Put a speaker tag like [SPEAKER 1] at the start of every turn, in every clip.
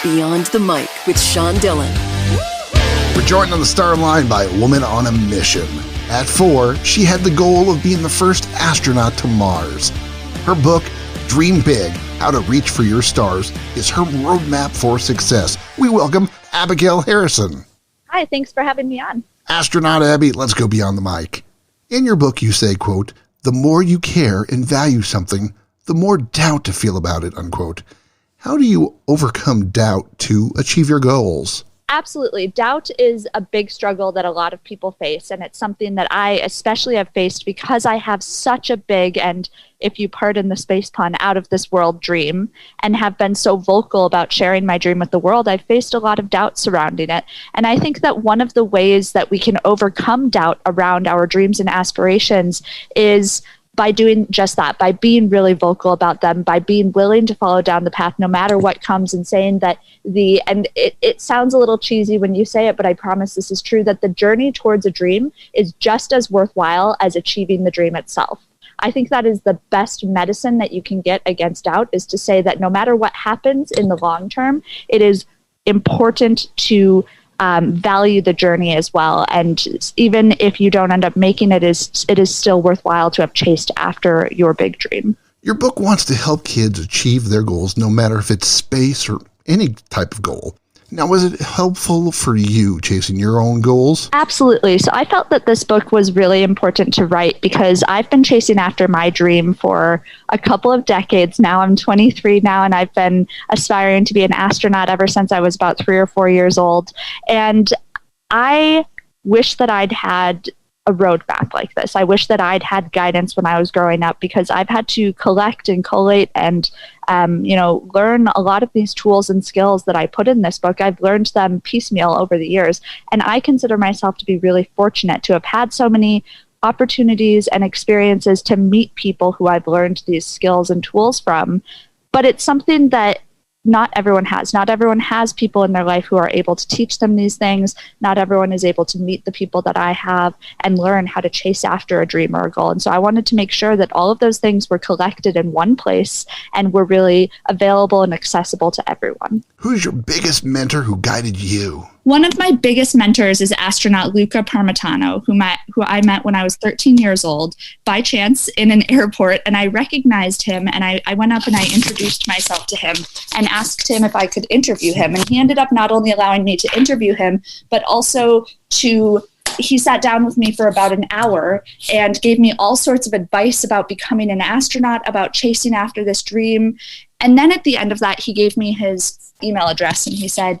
[SPEAKER 1] Beyond the Mic with Sean Dillon.
[SPEAKER 2] We're joined on the star line by a woman on a mission. At 4, she had the goal of being the first astronaut to Mars. Her book, Dream Big, How to Reach for Your Stars, is her roadmap for success. We welcome Abigail Harrison.
[SPEAKER 3] Hi, thanks for having me on.
[SPEAKER 2] Astronaut Abby, let's go beyond the mic. In your book, you say, quote, "The more you care and value something, the more doubt to feel about it," unquote. How do you overcome doubt to achieve your goals?
[SPEAKER 3] Absolutely. Doubt is a big struggle that a lot of people face, and it's something that I especially have faced because I have such a big and, if you pardon the space pun, out of this world dream, and have been so vocal about sharing my dream with the world. I've faced a lot of doubt surrounding it. And I think that one of the ways that we can overcome doubt around our dreams and aspirations is by doing just that, by being really vocal about them, by being willing to follow down the path no matter what comes, and saying that it sounds a little cheesy when you say it, but I promise this is true, that the journey towards a dream is just as worthwhile as achieving the dream itself. I think that is the best medicine that you can get against doubt, is to say that no matter what happens in the long term, it is important to value the journey as well. And even if you don't end up making it, it is still worthwhile to have chased after your big dream.
[SPEAKER 2] Your book wants to help kids achieve their goals, no matter if it's space or any type of goal. Now, was it helpful for you chasing your own goals?
[SPEAKER 3] Absolutely. So I felt that this book was really important to write because I've been chasing after my dream for a couple of decades now. I'm 23 now, and I've been aspiring to be an astronaut ever since I was about 3 or 4 years old. And I wish that I'd had a roadmap like this. I wish that I'd had guidance when I was growing up, because I've had to collect and collate and learn a lot of these tools and skills that I put in this book. I've learned them piecemeal over the years, and I consider myself to be really fortunate to have had so many opportunities and experiences to meet people who I've learned these skills and tools from. But it's something that not everyone has. Not everyone has people in their life who are able to teach them these things. Not everyone is able to meet the people that I have and learn how to chase after a dream or a goal. And so I wanted to make sure that all of those things were collected in one place and were really available and accessible to everyone.
[SPEAKER 2] Who's your biggest mentor who guided you?
[SPEAKER 4] One of my biggest mentors is astronaut Luca Parmitano, who I met when I was 13 years old by chance in an airport, and I recognized him, and I went up and I introduced myself to him and asked him if I could interview him. And he ended up not only allowing me to interview him, but also he sat down with me for about an hour and gave me all sorts of advice about becoming an astronaut, about chasing after this dream. And then at the end of that, he gave me his email address, and he said,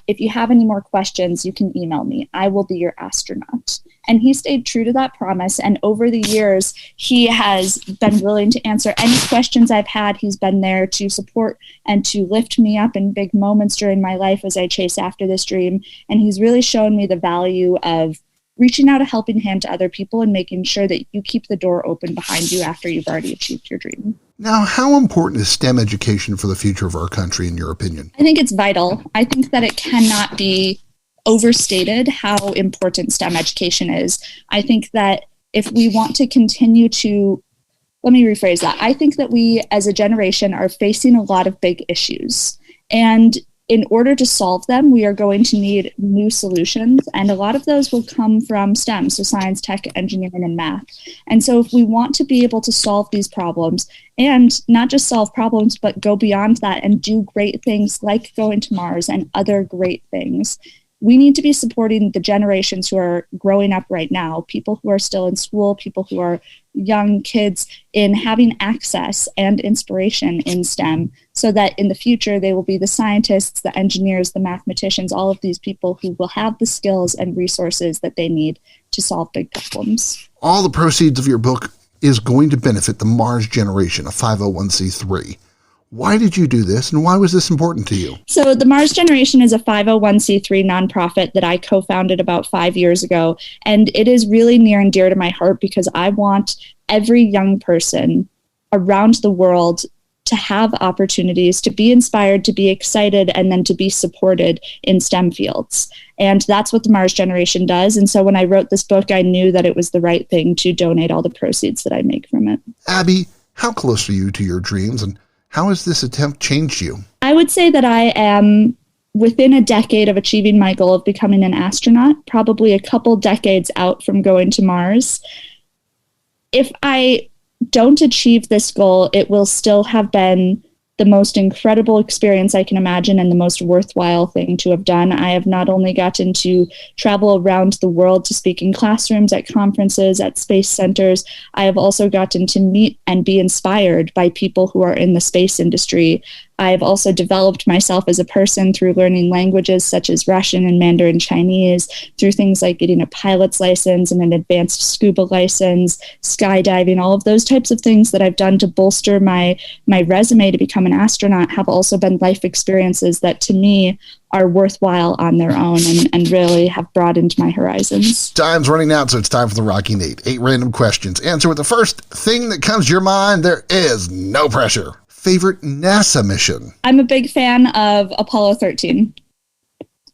[SPEAKER 4] "If you have any more questions, you can email me. I will be your astronaut." And he stayed true to that promise. And over the years, he has been willing to answer any questions I've had. He's been there to support and to lift me up in big moments during my life as I chase after this dream. And he's really shown me the value of reaching out a helping hand to other people and making sure that you keep the door open behind you after you've already achieved your dream.
[SPEAKER 2] Now, how important is STEM education for the future of our country, in your opinion?
[SPEAKER 4] I think it's vital. I think that it cannot be overstated how important STEM education is. I think that if we want to continue to, let me rephrase that. I think that we as a generation are facing a lot of big issues. And in order to solve them, we are going to need new solutions, and a lot of those will come from STEM, so science, tech, engineering, and math. And so if we want to be able to solve these problems, and not just solve problems, but go beyond that and do great things like going to Mars and other great things, we need to be supporting the generations who are growing up right now, people who are still in school, people who are young kids, in having access and inspiration in STEM, so that in the future they will be the scientists, the engineers, the mathematicians, all of these people who will have the skills and resources that they need to solve big problems.
[SPEAKER 2] All the proceeds of your book is going to benefit the Mars Generation, a 501c3. Why did you do this, and why was this important to you?
[SPEAKER 4] So the Mars Generation is a 501c3 nonprofit that I co-founded about 5 years ago, and it is really near and dear to my heart because I want every young person around the world to have opportunities, to be inspired, to be excited, and then to be supported in STEM fields. And that's what the Mars Generation does. And so when I wrote this book, I knew that it was the right thing to donate all the proceeds that I make from it.
[SPEAKER 2] Abby, how close are you to your dreams, and how has this attempt changed you?
[SPEAKER 4] I I would say that I am within a decade of achieving my goal of becoming an astronaut, probably a couple decades out from going to Mars. If I don't achieve this goal, it will still have been the most incredible experience I can imagine and the most worthwhile thing to have done. I have not only gotten to travel around the world to speak in classrooms, at conferences, at space centers, I have also gotten to meet and be inspired by people who are in the space industry. I've also developed myself as a person through learning languages such as Russian and Mandarin Chinese, through things like getting a pilot's license and an advanced scuba license, skydiving, all of those types of things that I've done to bolster my resume to become an astronaut have also been life experiences that to me are worthwhile on their own and really have broadened my horizons.
[SPEAKER 2] Time's running out, so it's time for the Rocky Nate. 8 random questions. Answer with the first thing that comes to your mind. There is no pressure. Favorite NASA mission?
[SPEAKER 4] I'm a big fan of Apollo 13.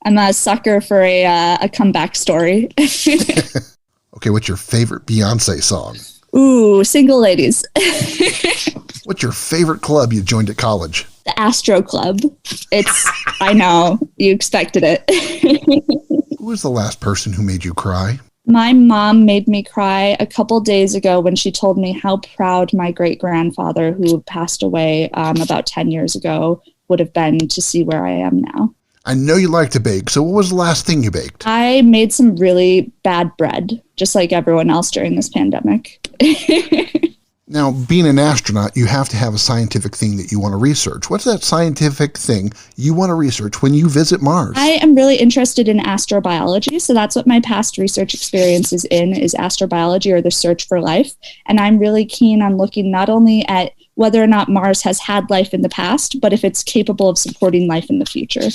[SPEAKER 4] I'm a sucker for a comeback story.
[SPEAKER 2] Okay, what's your favorite Beyonce song?
[SPEAKER 4] Ooh, Single Ladies.
[SPEAKER 2] What's your favorite club you joined at college?
[SPEAKER 4] The Astro Club. I know, you expected it.
[SPEAKER 2] Who was the last person who made you cry?
[SPEAKER 4] My mom made me cry a couple days ago when she told me how proud my great-grandfather, who passed away about 10 years ago, would have been to see where I am now.
[SPEAKER 2] I know you like to bake, so what was the last thing you baked?
[SPEAKER 4] I made some really bad bread, just like everyone else during this pandemic.
[SPEAKER 2] Now, being an astronaut, you have to have a scientific thing that you want to research. What's that scientific thing you want to research when you visit Mars?
[SPEAKER 4] I am really interested in astrobiology, so that's what my past research experience is astrobiology or the search for life. And I'm really keen on looking not only at whether or not Mars has had life in the past, but if it's capable of supporting life in the future.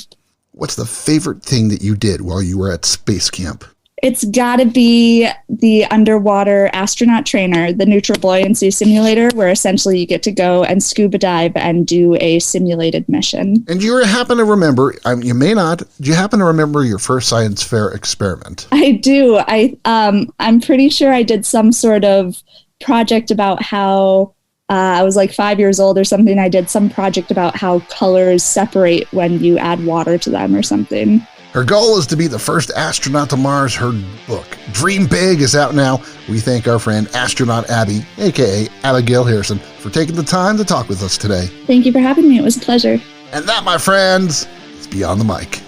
[SPEAKER 2] What's the favorite thing that you did while you were at space camp?
[SPEAKER 4] It's got to be the underwater astronaut trainer, the neutral buoyancy simulator, where essentially you get to go and scuba dive and do a simulated mission.
[SPEAKER 2] And do you happen to remember, you may not, do you happen to remember your first science fair experiment?
[SPEAKER 4] I do. I'm pretty sure I did some sort of project about how, I was like 5 years old or something. I did some project about how colors separate when you add water to them or something.
[SPEAKER 2] Her goal is to be the first astronaut to Mars. Her book, Dream Big, is out now. We thank our friend Astronaut Abby, a.k.a. Abigail Harrison, for taking the time to talk with us today.
[SPEAKER 4] Thank you for having me. It was a pleasure.
[SPEAKER 2] And that, my friends, is Beyond the Mic.